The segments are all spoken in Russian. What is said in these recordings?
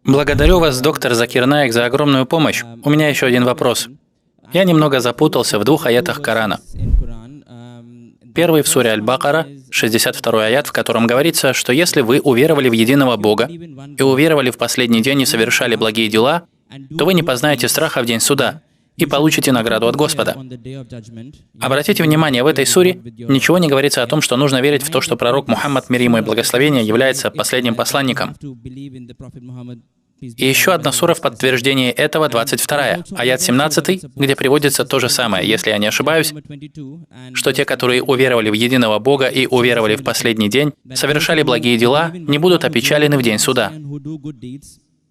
Благодарю вас, доктор Закир Наик, за огромную помощь. У меня еще один вопрос. Я немного запутался в двух аятах Корана. Первый в суре Аль-Бакара, 62-й аят, в котором говорится, что если вы уверовали в единого Бога и уверовали в последний день и совершали благие дела, то вы не познаете страха в день суда и получите награду от Господа. Обратите внимание, в этой суре ничего не говорится о том, что нужно верить в то, что пророк Мухаммад, мир ему и благословение, является последним посланником. И еще одна сура в подтверждение этого, 22-я, аят 17, где приводится то же самое, если я не ошибаюсь, что те, которые уверовали в единого Бога и уверовали в последний день, совершали благие дела, не будут опечалены в день суда.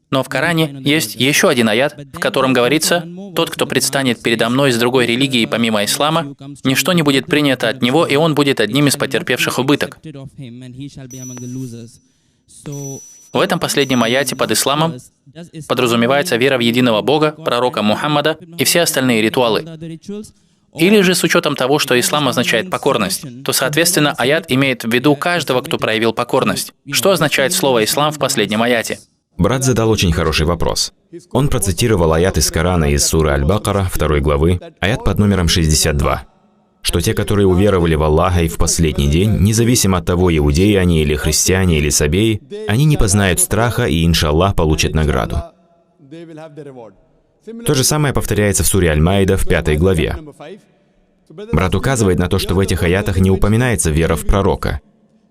Но в Коране есть еще один аят, в котором говорится: «Тот, кто предстанет передо мной с другой религией помимо ислама, ничто не будет принято от него, и он будет одним из потерпевших убыток». В этом последнем аяте под исламом подразумевается вера в единого Бога, пророка Мухаммада и все остальные ритуалы. Или же с учетом того, что ислам означает покорность, то, соответственно, аят имеет в виду каждого, кто проявил покорность. Что означает слово «ислам» в последнем аяте? Брат задал очень хороший вопрос. Он процитировал аят из Корана из суры Аль-Бакара, 2 главы, аят под номером 62, что те, которые уверовали в Аллаха и в последний день, независимо от того, иудеи они или христиане или сабеи, они не познают страха и, иншаллах, получат награду. То же самое повторяется в суре Аль-Маида в 5 главе. Брат указывает на то, что в этих аятах не упоминается вера в пророка.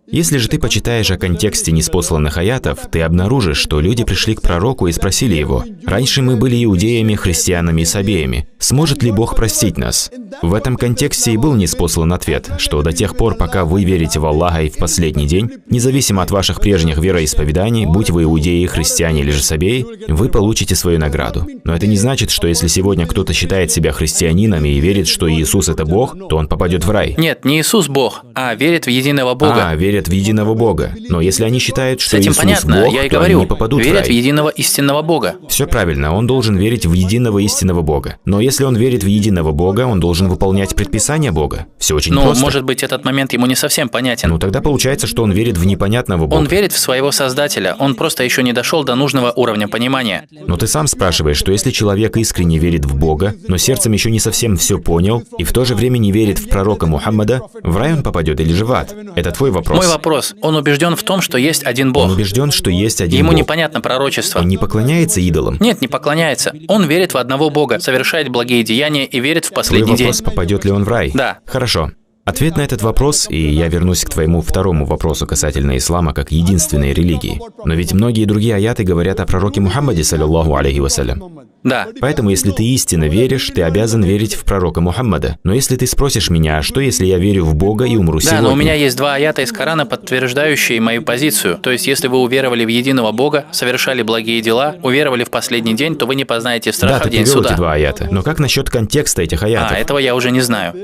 Если же ты почитаешь о контексте ниспосланных аятов, ты обнаружишь, что люди пришли к пророку и спросили его: «Раньше мы были иудеями, христианами и сабеями. Сможет ли Бог простить нас?» В этом контексте и был ниспослан ответ, что до тех пор, пока вы верите в Аллаха и в последний день, независимо от ваших прежних вероисповеданий, будь вы иудеи, христиане или же сабеи, вы получите свою награду. Но это не значит, что если сегодня кто-то считает себя христианином и верит, что Иисус — это Бог, то он попадет в рай. Нет, не Иисус Бог, а верит в единого Бога. Верят в единого Бога. Но если они считают, что Иисус понятно, Бог, я и то говорю, они не попадут в рай. Верят в единого истинного Бога. Все правильно, он должен верить в единого истинного Бога. Но если он верит в единого Бога, он должен выполнять предписания Бога. Все очень просто. Но, может быть, этот момент ему не совсем понятен. Ну тогда получается, что он верит в непонятного Бога. Он верит в своего Создателя, он просто еще не дошел до нужного уровня понимания. Но ты сам спрашиваешь, что если человек искренне верит в Бога, но сердцем еще не совсем все понял, и в то же время не верит в пророка Мухаммада, в рай он попадет или же в ад? Это твой вопрос. Мой вопрос. Он убежден в том, что есть один Бог. Он убежден, что есть один Ему Бог. непонятно пророчество. Он не поклоняется идолам? Нет, не поклоняется. Он верит в одного Бога, совершает благие деяния и верит в последний Твой день. вопрос, попадет ли он в рай? Да. Хорошо. Ответ на этот вопрос, и я вернусь к твоему второму вопросу касательно ислама как единственной религии. Но ведь многие другие аяты говорят о пророке Мухаммаде, саллиллаху алейхи вассалям. Да. Поэтому, если ты истинно веришь, ты обязан верить в пророка Мухаммада. Но если ты спросишь меня, что если я верю в Бога и умру сегодня? Да, но у меня есть два аята из Корана, подтверждающие мою позицию. То есть, если вы уверовали в единого Бога, совершали благие дела, уверовали в последний день, то вы не познаете страха в день суда. Да, ты привел эти два аята. Но как насчет контекста этих аятов? Этого я уже не знаю.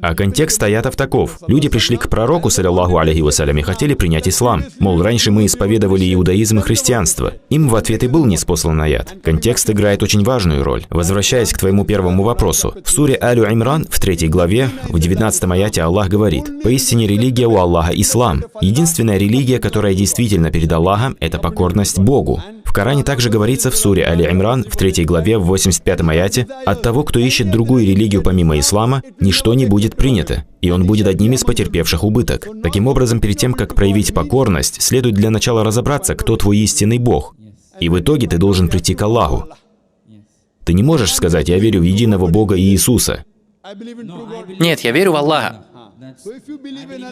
А контекст аятов таков. Люди пришли к пророку, саллиллаху алейхи вассалям, и хотели принять ислам. Мол, раньше мы исповедовали иудаизм и христианство. Им в ответ и был ниспослан аят. Контекст играет очень важную роль. Возвращаясь к твоему первому вопросу. В суре Аль-Имран, в 3 главе, в 19 аяте Аллах говорит: «Поистине религия у Аллаха ислам. Единственная религия, которая действительно перед Аллахом, это покорность Богу». В Коране также говорится в суре Аль-Имран, в 3 главе, в 85 аяте: «От того, кто ищет другую религию помимо ислама, ничто не будет принято, и он будет одним из потерпевших убыток». Таким образом, перед тем, как проявить покорность, следует для начала разобраться, кто твой истинный Бог. И в итоге ты должен прийти к Аллаху. Ты не можешь сказать: «Я верю в единого Бога и Иисуса». Нет, я верю в Аллаха.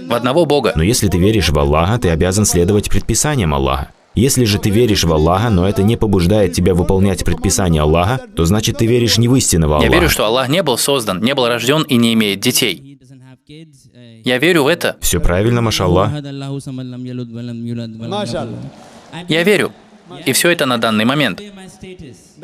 В одного Бога. Но если ты веришь в Аллаха, ты обязан следовать предписаниям Аллаха. Если же ты веришь в Аллаха, но это не побуждает тебя выполнять предписания Аллаха, то значит ты веришь не в истинного Аллаха. Я верю, что Аллах не был создан, не был рожден и не имеет детей. Я верю в это. Все правильно, машаллах. Я верю. И все это на данный момент.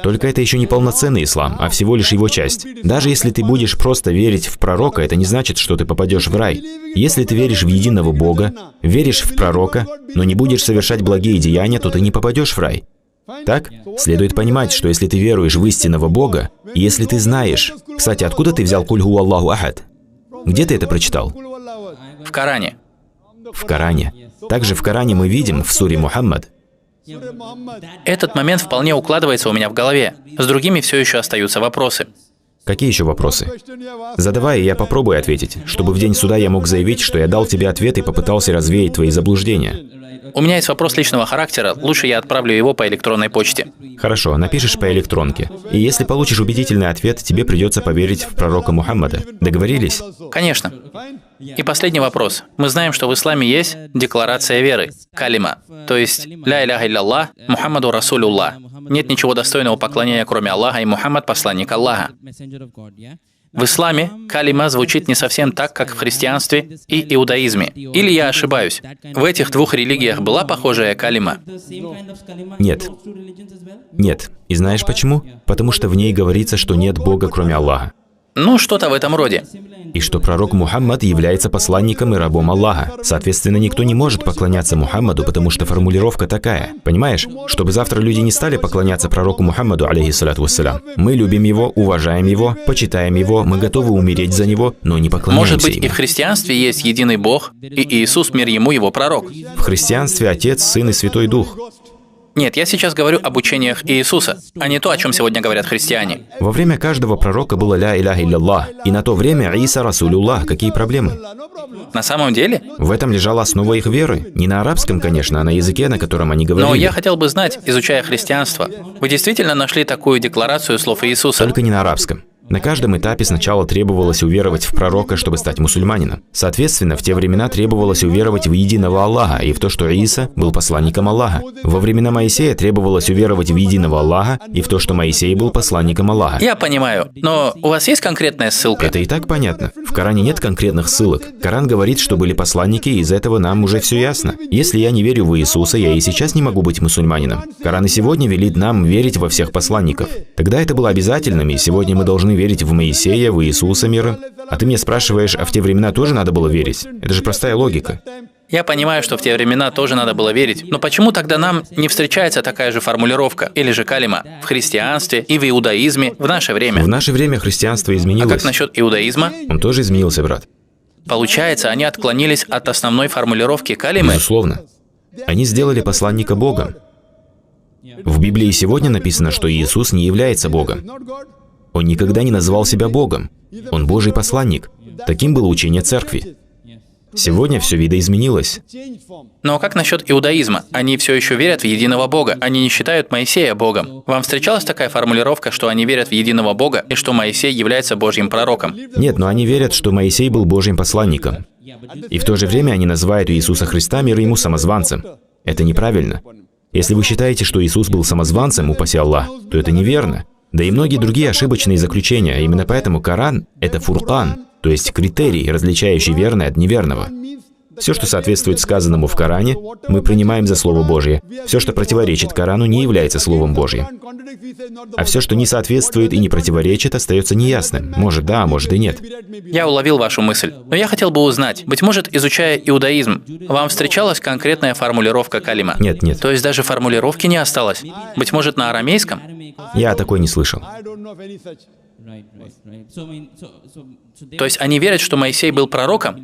Только это еще не полноценный ислам, а всего лишь его часть. Даже если ты будешь просто верить в пророка, это не значит, что ты попадешь в рай. Если ты веришь в единого Бога, веришь в пророка, но не будешь совершать благие деяния, то ты не попадешь в рай. Так? Следует понимать, что если ты веруешь в истинного Бога, и если ты знаешь... Кстати, откуда ты взял «Куль ху Аллаху ахад»? Где ты это прочитал? В Коране. В Коране. Также в Коране мы видим, в суре Мухаммад, Этот момент вполне укладывается у меня в голове. С другими все еще остаются вопросы. Какие еще вопросы? Задавай, и я попробую ответить, чтобы в день суда я мог заявить, что я дал тебе ответ и попытался развеять твои заблуждения. У меня есть вопрос личного характера, лучше я отправлю его по электронной почте. Хорошо, напишешь по электронке. И если получишь убедительный ответ, тебе придется поверить в пророка Мухаммада. Договорились? Конечно. И последний вопрос. Мы знаем, что в исламе есть декларация веры, калима, то есть «Ля иляха илля Мухаммаду Расулюллах». Нет ничего достойного поклонения, кроме Аллаха, и Мухаммад – посланник Аллаха. В исламе калима звучит не совсем так, как в христианстве и иудаизме. Или я ошибаюсь? В этих двух религиях была похожая калима? Нет. Нет. И знаешь почему? Потому что в ней говорится, что нет Бога, кроме Аллаха. Ну, что-то в этом роде. И что пророк Мухаммад является посланником и рабом Аллаха. Соответственно, никто не может поклоняться Мухаммаду, потому что формулировка такая. Понимаешь? Чтобы завтра люди не стали поклоняться пророку Мухаммаду, алейхиссалату вассалям. Мы любим его, уважаем его, почитаем его, мы готовы умереть за него, но не поклоняемся Может быть, ему. и в христианстве есть единый Бог, и Иисус, мир ему, его пророк. В христианстве Отец, Сын и Святой Дух. Нет, я сейчас говорю об учениях Иисуса, а не то, о чем сегодня говорят христиане. Во время каждого пророка было «Ля иляха илля», и на то время Иса Расулюллах. Какие проблемы? На самом деле? В этом лежала основа их веры. Не на арабском, конечно, а на языке, на котором они говорили. Но я хотел бы знать, изучая христианство, вы действительно нашли такую декларацию слов Иисуса? Только не на арабском. На каждом этапе сначала требовалось уверовать в пророка, чтобы стать мусульманином. Соответственно, в те времена требовалось уверовать в единого Аллаха и в то, что Иса был посланником Аллаха. Во времена Моисея требовалось уверовать в единого Аллаха и в то, что Моисей был посланником Аллаха. Я понимаю, но у вас есть конкретная ссылка? Это и так понятно. В Коране нет конкретных ссылок. Коран говорит, что были посланники, и из этого нам уже все ясно. Если я не верю в Иисуса, я и сейчас не могу быть мусульманином. Коран и сегодня велит нам верить во всех посланников. Тогда это было обязательным, и сегодня мы должны верить в Моисея, в Иисуса мира. А ты меня спрашиваешь, а в те времена тоже надо было верить? Это же простая логика. Я понимаю, что в те времена тоже надо было верить, но почему тогда нам не встречается такая же формулировка, или же калима, в христианстве и в иудаизме в наше время? В наше время христианство А изменилось. как насчет иудаизма? Он тоже изменился, брат. Получается, они отклонились от основной формулировки калимы? Безусловно. Они сделали посланника Богом. В Библии сегодня написано, что Иисус не является Богом. Он никогда не назвал себя Богом. Он Божий посланник. Таким было учение церкви. Сегодня все видоизменилось. Но как насчет иудаизма? Они все еще верят в единого Бога. Они не считают Моисея Богом. Вам встречалась такая формулировка, что они верят в единого Бога и что Моисей является Божьим пророком? Нет, но они верят, что Моисей был Божьим посланником. И в то же время они называют Иисуса Христа, мир ему, самозванцем. Это неправильно. Если вы считаете, что Иисус был самозванцем, упаси Аллах, то это неверно. Да и многие другие ошибочные заключения, а именно поэтому Коран – это фуркан, то есть критерий, различающий верное от неверного. Все, что соответствует сказанному в Коране, мы принимаем за Слово Божье. Все, что противоречит Корану, не является Словом Божьим. А все, что не соответствует и не противоречит, остается неясным. Может да, а может и нет. Я уловил вашу мысль. Но я хотел бы узнать, быть может, изучая иудаизм, вам встречалась конкретная формулировка калима? Нет, нет. То есть даже формулировки не осталось? Быть может, на арамейском? Я такой не слышал. То есть они верят, что Моисей был пророком,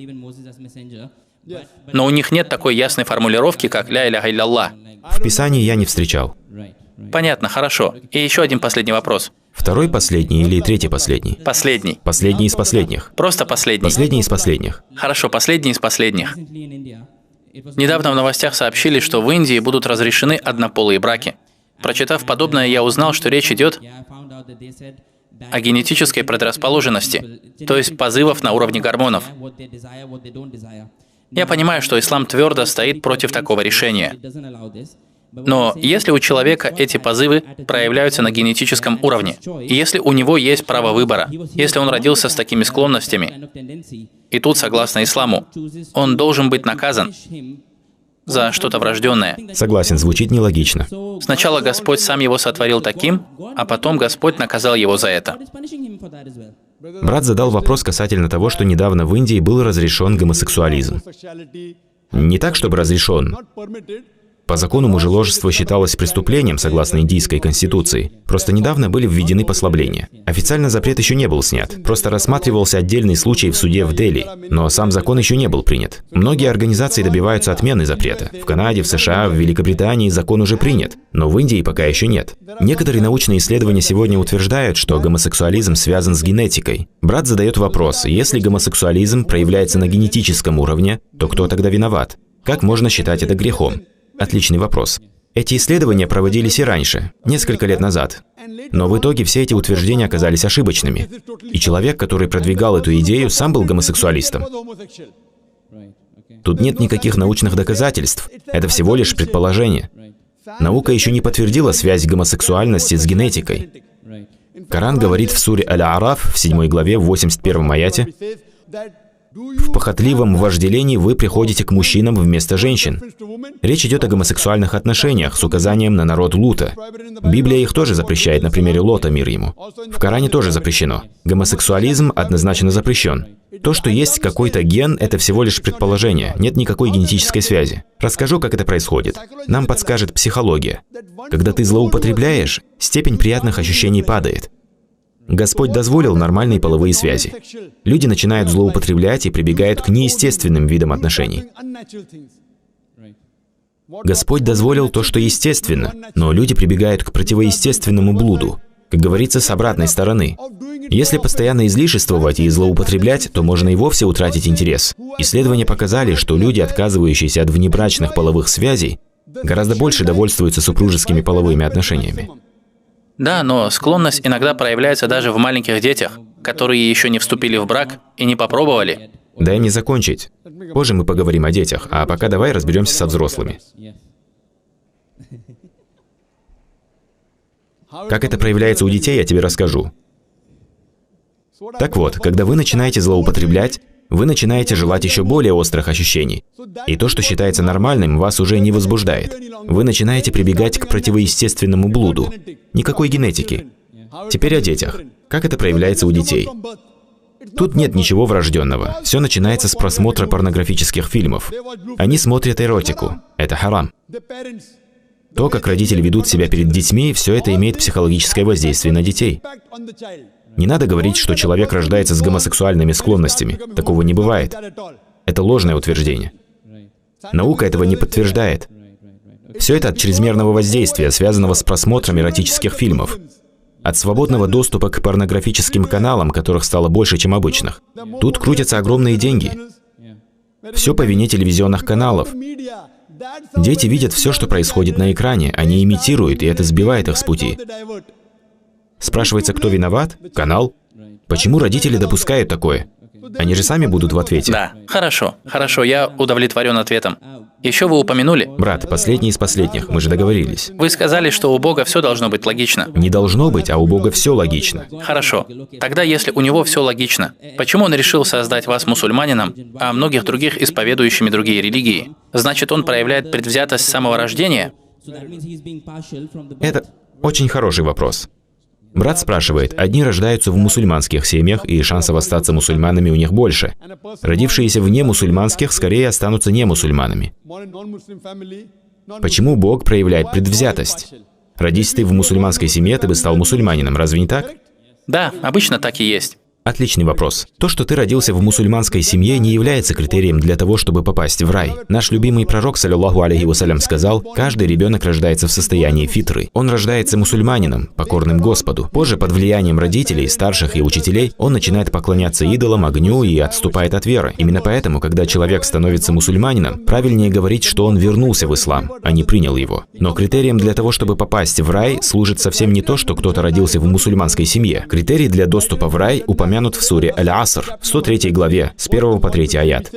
но у них нет такой ясной формулировки, как «Ля иляха илля». В Писании я не встречал. Понятно, хорошо. И еще один последний вопрос. Второй последний или третий последний? Последний. Последний из последних. Просто последний. Последний из последних. Хорошо, последний из последних. Недавно в новостях сообщили, что в Индии будут разрешены однополые браки. Прочитав подобное, я узнал, что речь идет о генетической предрасположенности, то есть позывов на уровне гормонов. Я понимаю, что ислам твердо стоит против такого решения. Но если у человека эти позывы проявляются на генетическом уровне, и если у него есть право выбора, если он родился с такими склонностями, и тут, согласно исламу, он должен быть наказан за что-то врожденное. Согласен, звучит нелогично. Сначала Господь сам его сотворил таким, а потом Господь наказал его за это. Брат задал вопрос касательно того, что недавно в Индии был разрешен гомосексуализм. Не так, чтобы разрешен, По закону мужеложество считалось преступлением, согласно индийской конституции. Просто недавно были введены послабления. Официально запрет еще не был снят. Просто рассматривался отдельный случай в суде в Дели. Но сам закон еще не был принят. Многие организации добиваются отмены запрета. В Канаде, в США, в Великобритании закон уже принят. Но в Индии пока еще нет. Некоторые научные исследования сегодня утверждают, что гомосексуализм связан с генетикой. Брат задает вопрос: если гомосексуализм проявляется на генетическом уровне, то кто тогда виноват? Как можно считать это грехом? Отличный вопрос. Эти исследования проводились и раньше, несколько лет назад. Но в итоге все эти утверждения оказались ошибочными. И человек, который продвигал эту идею, сам был гомосексуалистом. Тут нет никаких научных доказательств. Это всего лишь предположение. Наука еще не подтвердила связь гомосексуальности с генетикой. Коран говорит в суре Аль-А'раф в 7 главе, в 81 аяте: «В похотливом вожделении вы приходите к мужчинам вместо женщин». Речь идет о гомосексуальных отношениях с указанием на народ Лута. Библия их тоже запрещает, на примере Лота, мир ему. В Коране тоже запрещено. Гомосексуализм однозначно запрещен. То, что есть какой-то ген, это всего лишь предположение, нет никакой генетической связи. Расскажу, как это происходит. Нам подскажет психология. Когда ты злоупотребляешь, степень приятных ощущений падает. Господь дозволил нормальные половые связи. Люди начинают злоупотреблять и прибегают к неестественным видам отношений. Господь дозволил то, что естественно, но люди прибегают к противоестественному блуду, как говорится, с обратной стороны. Если постоянно излишествовать и злоупотреблять, то можно и вовсе утратить интерес. Исследования показали, что люди, отказывающиеся от внебрачных половых связей, гораздо больше довольствуются супружескими половыми отношениями. Да, но склонность иногда проявляется даже в маленьких детях, которые еще не вступили в брак и не попробовали. Дай мне закончить. Позже мы поговорим о детях, а пока давай разберемся со взрослыми. Как это проявляется у детей, я тебе расскажу. Так вот, когда вы начинаете злоупотреблять, вы начинаете желать еще более острых ощущений. И то, что считается нормальным, вас уже не возбуждает. Вы начинаете прибегать к противоестественному блуду. Никакой генетики. Теперь о детях. Как это проявляется у детей? Тут нет ничего врожденного. Все начинается с просмотра порнографических фильмов. Они смотрят эротику. Это харам. То, как родители ведут себя перед детьми, все это имеет психологическое воздействие на детей. Не надо говорить, что человек рождается с гомосексуальными склонностями. Такого не бывает. Это ложное утверждение. Наука этого не подтверждает. Все это от чрезмерного воздействия, связанного с просмотром эротических фильмов. От свободного доступа к порнографическим каналам, которых стало больше, чем обычных. Тут крутятся огромные деньги. Все по вине телевизионных каналов. Дети видят все, что происходит на экране, они имитируют, и это сбивает их с пути. Спрашивается, кто виноват? Канал. Почему родители допускают такое? Они же сами будут в ответе. Да, хорошо, я удовлетворен ответом. Еще вы упомянули... Брат, последний из последних, мы же договорились. Вы сказали, что у Бога все должно быть логично. Не должно быть, а у Бога все логично. Хорошо. Тогда, если у Него все логично, почему Он решил создать вас мусульманином, а многих других исповедующими другие религии? Значит, Он проявляет предвзятость с самого рождения? Это очень хороший вопрос. Брат спрашивает, одни рождаются в мусульманских семьях, и шансов остаться мусульманами у них больше. Родившиеся в немусульманских скорее останутся немусульманами. Почему Бог проявляет предвзятость? Родись ты в мусульманской семье, ты бы стал мусульманином, разве не так? Да, обычно так и есть. Отличный вопрос. То, что ты родился в мусульманской семье, не является критерием для того, чтобы попасть в рай. Наш любимый пророк, саллиллаху алейхи вассалям, сказал: каждый ребенок рождается в состоянии фитры. Он рождается мусульманином, покорным Господу. Позже, под влиянием родителей, старших и учителей, он начинает поклоняться идолам, огню и отступает от веры. Именно поэтому, когда человек становится мусульманином, правильнее говорить, что он вернулся в ислам, а не принял его. Но критерием для того, чтобы попасть в рай, служит совсем не то, что кто-то родился в мусульманской семье. Критерий для доступа в рай упомянут в суре Аль-Аср, в 103 главе, с 1 по 3 аят.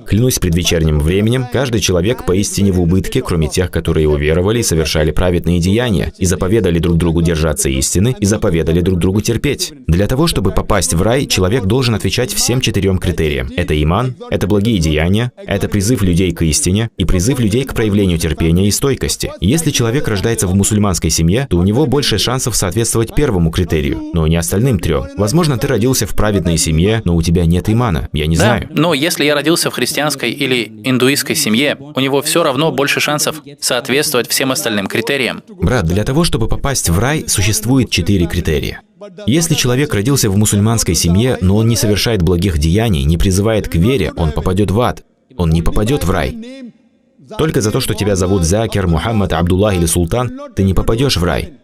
Клянусь предвечерним временем, каждый человек поистине в убытке, кроме тех, которые уверовали и совершали праведные деяния, и заповедали друг другу держаться истины, и заповедали друг другу терпеть. Для того, чтобы попасть в рай, человек должен отвечать всем 4 критериям. Это иман, это благие деяния, это призыв людей к истине и призыв людей к проявлению терпения и стойкости. Если человек рождается в мусульманской семье, то у него больше шансов соответствовать первому критерию, но не остальным 3. Возможно, ты родился родился в праведной семье, но у тебя нет имана. Я не знаю. Но если я родился в христианской или индуистской семье, у него все равно больше шансов соответствовать всем остальным критериям. Брат, для того, чтобы попасть в рай, существует 4 критерия. Если человек родился в мусульманской семье, но он не совершает благих деяний, не призывает к вере, он попадет в ад. Он не попадет в рай. Только за то, что тебя зовут Закир, Мухаммад, Абдуллах или Султан, ты не попадешь в рай.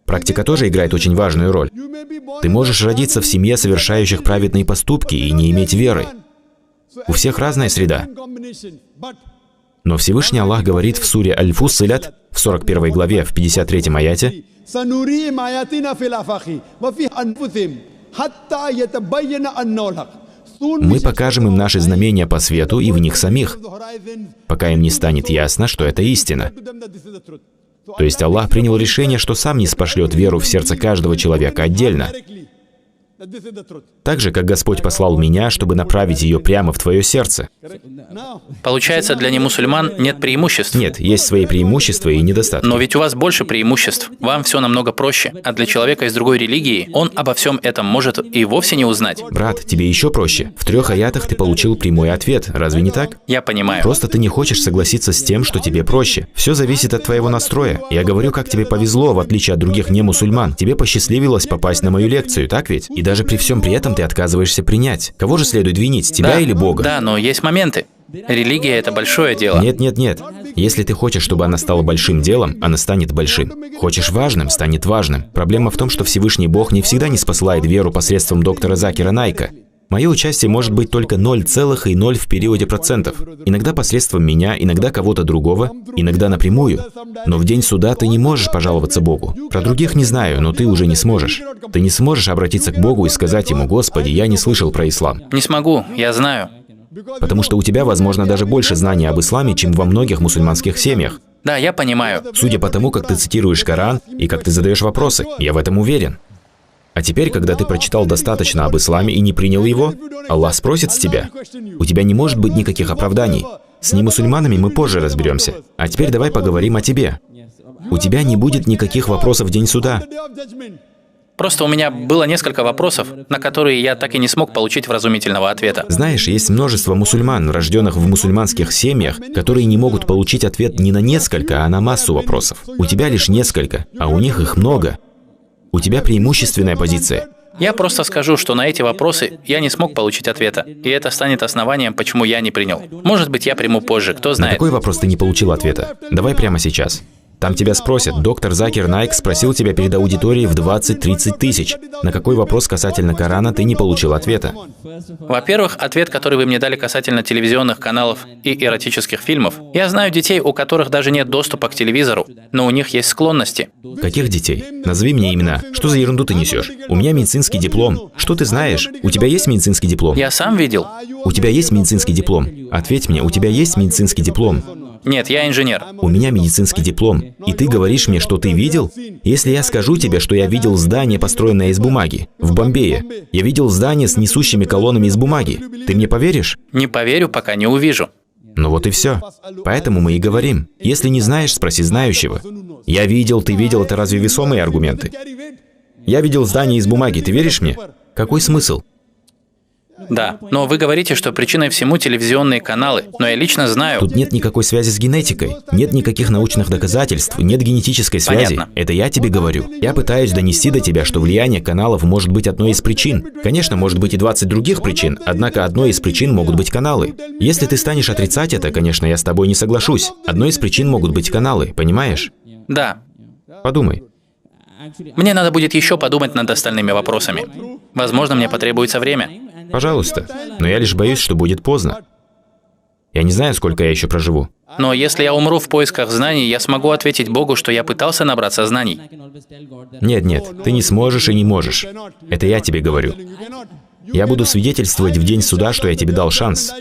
Практика тоже играет очень важную роль. Ты можешь родиться в семье совершающих праведные поступки и не иметь веры. У всех разная среда. Но Всевышний Аллах говорит в суре Аль-Фуссилят, в 41 главе, в 53 аяте: «Мы покажем им наши знамения по свету и в них самих, пока им не станет ясно, что это истина». То есть Аллах принял решение, что сам не спошлет веру в сердце каждого человека отдельно. Так же, как Господь послал меня, чтобы направить ее прямо в твое сердце. Получается, для немусульман нет преимуществ? Нет, есть свои преимущества и недостатки. Но ведь у вас больше преимуществ. Вам все намного проще. А для человека из другой религии, он обо всем этом может и вовсе не узнать. Брат, тебе еще проще. В 3 аятах ты получил прямой ответ. Разве не так? Я понимаю. Просто ты не хочешь согласиться с тем, что тебе проще. Все зависит от твоего настроя. Я говорю, как тебе повезло, в отличие от других немусульман. Тебе посчастливилось попасть на мою лекцию, так ведь? И даже при всем при этом ты отказываешься принять. Кого же следует винить, тебя или Бога? Да, но есть моменты. Религия — это большое дело. Нет. Если ты хочешь, чтобы она стала большим делом, она станет большим. Хочешь важным, станет важным. Проблема в том, что Всевышний Бог не всегда неспосылает веру посредством доктора Закира Найка. Мое участие может быть только 0,0 в периоде процентов. Иногда посредством меня, иногда кого-то другого, иногда напрямую. Но в день суда ты не можешь пожаловаться Богу. Про других не знаю, но ты уже не сможешь. Ты не сможешь обратиться к Богу и сказать Ему: «Господи, я не слышал про ислам». Не смогу, я знаю. Потому что у тебя, возможно, даже больше знаний об исламе, чем во многих мусульманских семьях. Да, я понимаю. Судя по тому, как ты цитируешь Коран и как ты задаешь вопросы, я в этом уверен. А теперь, когда ты прочитал достаточно об исламе и не принял его, Аллах спросит с тебя. У тебя не может быть никаких оправданий. С немусульманами мы позже разберемся. А теперь давай поговорим о тебе. У тебя не будет никаких вопросов в день суда. Просто у меня было несколько вопросов, на которые я так и не смог получить вразумительного ответа. Знаешь, есть множество мусульман, рожденных в мусульманских семьях, которые не могут получить ответ не на несколько, а на массу вопросов. У тебя лишь несколько, а у них их много. У тебя преимущественная позиция. Я просто скажу, что на эти вопросы я не смог получить ответа, и это станет основанием, почему я не принял. Может быть, я приму позже, кто На знает. какой вопрос ты не получил ответа? Давай прямо сейчас. Там тебя спросят: доктор Закир Найк спросил тебя перед аудиторией в 20-30 тысяч. На какой вопрос касательно Корана ты не получил ответа? Во-первых, ответ, который вы мне дали касательно телевизионных каналов и эротических фильмов. Я знаю детей, у которых даже нет доступа к телевизору, но у них есть склонности. Каких детей? Назови мне имена. Что за ерунду ты несешь? У меня медицинский диплом. Что ты знаешь? У тебя есть медицинский диплом? Я сам видел. У тебя есть медицинский диплом? Ответь мне, у тебя есть медицинский диплом? Нет, я инженер. У меня медицинский диплом. И ты говоришь мне, что ты видел? Если я скажу тебе, что я видел здание, построенное из бумаги, в Бомбее, я видел здание с несущими колоннами из бумаги, ты мне поверишь? Не поверю, пока не увижу. Ну вот и все. Поэтому мы и говорим. Если не знаешь, спроси знающего. Я видел, ты видел, это разве весомые аргументы? Я видел здание из бумаги, ты веришь мне? Какой смысл? Да, но вы говорите, что причиной всему телевизионные каналы, но я лично знаю... Тут нет никакой связи с генетикой, нет никаких научных доказательств, нет генетической связи. Понятно. Это я тебе говорю. Я пытаюсь донести до тебя, что влияние каналов может быть одной из причин. Конечно, может быть и 20 других причин, однако одной из причин могут быть каналы. Если ты станешь отрицать это, конечно, я с тобой не соглашусь. Одной из причин могут быть каналы, понимаешь? Да. Подумай. Мне надо будет еще подумать над остальными вопросами. Возможно, мне потребуется время. Пожалуйста. Но я лишь боюсь, что будет поздно. Я не знаю, сколько я еще проживу. Но если я умру в поисках знаний, я смогу ответить Богу, что я пытался набраться знаний. Нет, ты не сможешь и не можешь. Это я тебе говорю. Я буду свидетельствовать в день суда, что я тебе дал шанс.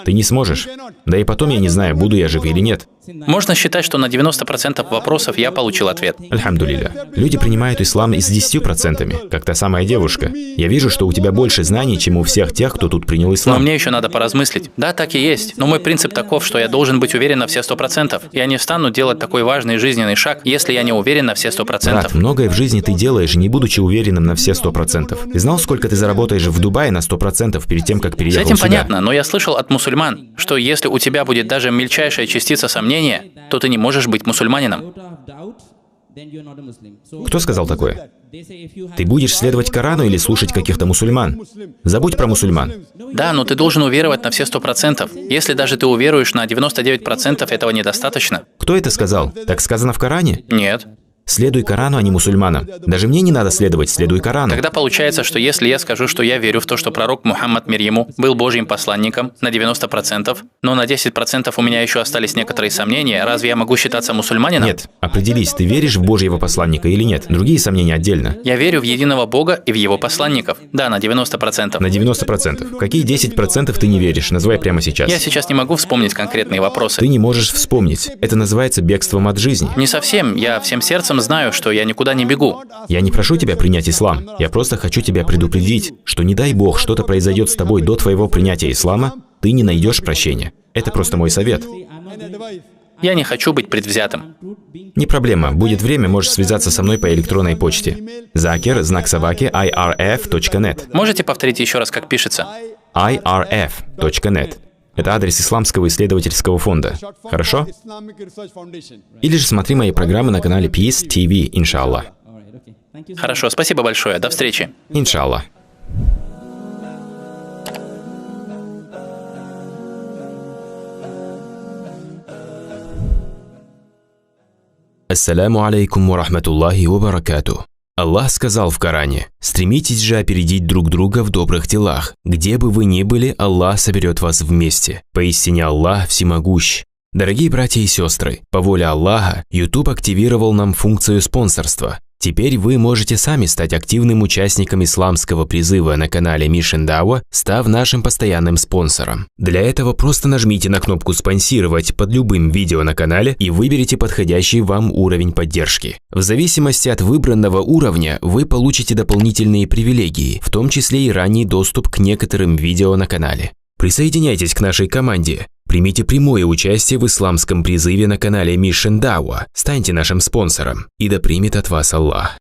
Ты не сможешь. Да и потом я не знаю, буду я жив или нет. Можно считать, что на 90% вопросов я получил ответ. Альхамдулилля. Люди принимают ислам и с 10%, как та самая девушка. Я вижу, что у тебя больше знаний, чем у всех тех, кто тут принял Но ислам. мне еще надо поразмыслить. Да, так и есть. Но мой принцип таков, что я должен быть уверен на все 100%. Я не стану делать такой важный жизненный шаг, если я не уверен на все 100%. Брат, многое в жизни ты делаешь, не будучи уверенным на все 100%. Ты знал, сколько ты заработаешь в Дубае на 100% перед тем, как С переехал этим сюда? понятно, но я слышал от мусульман, что если у тебя будет даже мельчайшая частица сомнения, то ты не можешь быть мусульманином. Кто сказал такое? Ты будешь следовать Корану или слушать каких-то мусульман? Забудь про мусульман. Да, но ты должен уверовать на все 100%. Если даже ты уверуешь на 99%, этого недостаточно. Кто это сказал? Так сказано в Коране? Нет. Следуй Корану, а не мусульманам. Даже мне не надо следовать, следуй Корану. Тогда получается, что если я скажу, что я верю в то, что пророк Мухаммад мир ему был Божьим посланником на 90%, но на 10% у меня еще остались некоторые сомнения, разве я могу считаться мусульманином? Нет, определись, ты веришь в Божьего посланника или нет. Другие сомнения отдельно. Я верю в единого Бога и в его посланников. Да, на 90%. На 90%. Какие 10% ты не веришь? Называй прямо сейчас. Я сейчас не могу вспомнить конкретные вопросы. Ты не можешь вспомнить. Это называется бегством от жизни. Не совсем. Я всем сердцем знаю, что я никуда не бегу. Я не прошу тебя принять ислам. Я просто хочу тебя предупредить, что не дай бог что-то произойдет с тобой до твоего принятия ислама, ты не найдешь прощения. Это просто мой совет. Я не хочу быть предвзятым. Не проблема. Будет время, можешь связаться со мной по электронной почте. Закер, знак собаки, irf.net. Можете повторить еще раз, как пишется? irf.net. Это адрес Исламского исследовательского фонда. Хорошо? Или же смотри мои программы на канале Peace TV, иншаллах. Хорошо, спасибо большое. До встречи. Иншаллах. Ассаляму алейкум ва рахматуллахи ва баракату. Аллах сказал в Коране: «Стремитесь же опередить друг друга в добрых делах. Где бы вы ни были, Аллах соберет вас вместе. Поистине Аллах всемогущ». Дорогие братья и сестры, по воле Аллаха, YouTube активировал нам функцию спонсорства. Теперь вы можете сами стать активным участником исламского призыва на канале Mission Dawah, став нашим постоянным спонсором. Для этого просто нажмите на кнопку «Спонсировать» под любым видео на канале и выберите подходящий вам уровень поддержки. В зависимости от выбранного уровня вы получите дополнительные привилегии, в том числе и ранний доступ к некоторым видео на канале. Присоединяйтесь к нашей команде. Примите прямое участие в исламском призыве на канале Mission Dawah. Станьте нашим спонсором. И да примет от вас Аллах.